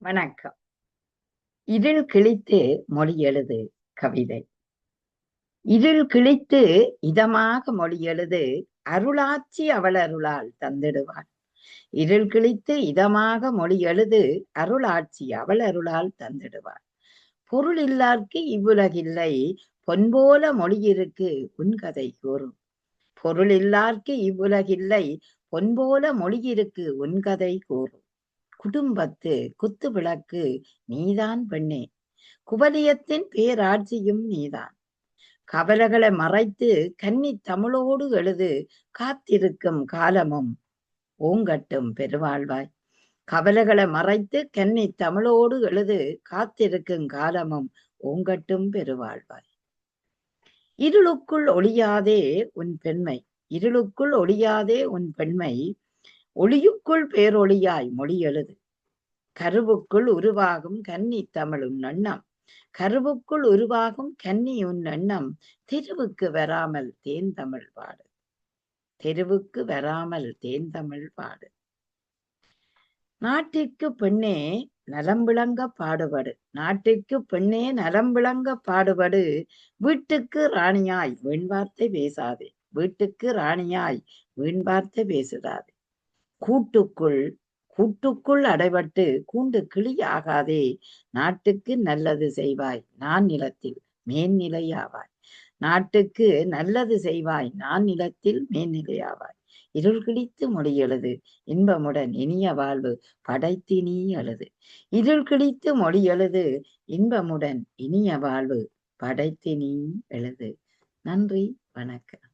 வணக்கம். இருள் கிழித்து மொழி எழுது கவிதை. இருள் கிழித்து இதமாக மொழி எழுது அருளாட்சி அவள் அருளால் தந்திடுவாள். இருள் கிழித்து இதமாக மொழி எழுது அருளாட்சி அவள் அருளால் தந்திடுவாள். பொருள் இல்லார்க்கு இவ்வுலகில்லை, பொன்போல மொழியிருக்கு உன் கதை கூறும். பொருள் இல்லார்க்கு இவ்வுலகில்லை, பொன்போல மொழியிருக்கு உன் கதை கூறும். குடும்பத்து குத்து விளக்கு நீதான் பெண்ணே, குவலியத்தின் பேராட்சியும் நீதான். கவலைகளை மறைத்து கன்னி தமிழோடு எழுது காத்திருக்கும் காலமும் ஓங்கட்டும் பெருவாழ்வாய். கவலைகளை மறைத்து கன்னி தமிழோடு எழுது காத்திருக்கும் காலமும் ஓங்கட்டும் பெருவாழ்வாய். இருளுக்குள் ஒளியாதே உன் பெண்மை, இருளுக்குள் ஒளியாதே உன் பெண்மை, ஒளியுக்குள் பேரொளியாய் மொழி எழுது. கருவுக்குள் உருவாகும் கன்னி தமிழ் உன் எண்ணம், கருவுக்குள் உருவாகும் கன்னி உன் எண்ணம், தெருவுக்கு வராமல் தேன் தமிழ் பாடு, தெருவுக்கு வராமல் தேன் தமிழ் பாடு. நாட்டிற்கு பெண்ணே நலம் விளங்க பாடுபடு, நாட்டிற்கு பெண்ணே நலம் விளங்க பாடுபடு. வீட்டுக்கு ராணியாய் வீண் வார்த்தை பேசாதே, வீட்டுக்கு ராணியாய் வீண் வார்த்தை பேசுதாதே. கூட்டுக்குள் அடைபட்டு கூண்டு கிளியாகாதே, நாட்டுக்கு நல்லது செய்வாய் நான் நிலத்தில் மேல்நிலையாவாய். நாட்டுக்கு நல்லது செய்வாய் நான் நிலத்தில் மேல்நிலையாவாய். இருள் கிழித்து மொழி எழுது இன்பமுடன் இனிய வாழ்வு படைத்து நீ எழுது. இருள் கிழித்து மொழி எழுது இன்பமுடன் இனிய வாழ்வு படைத்து நீ எழுது. நன்றி, வணக்கம்.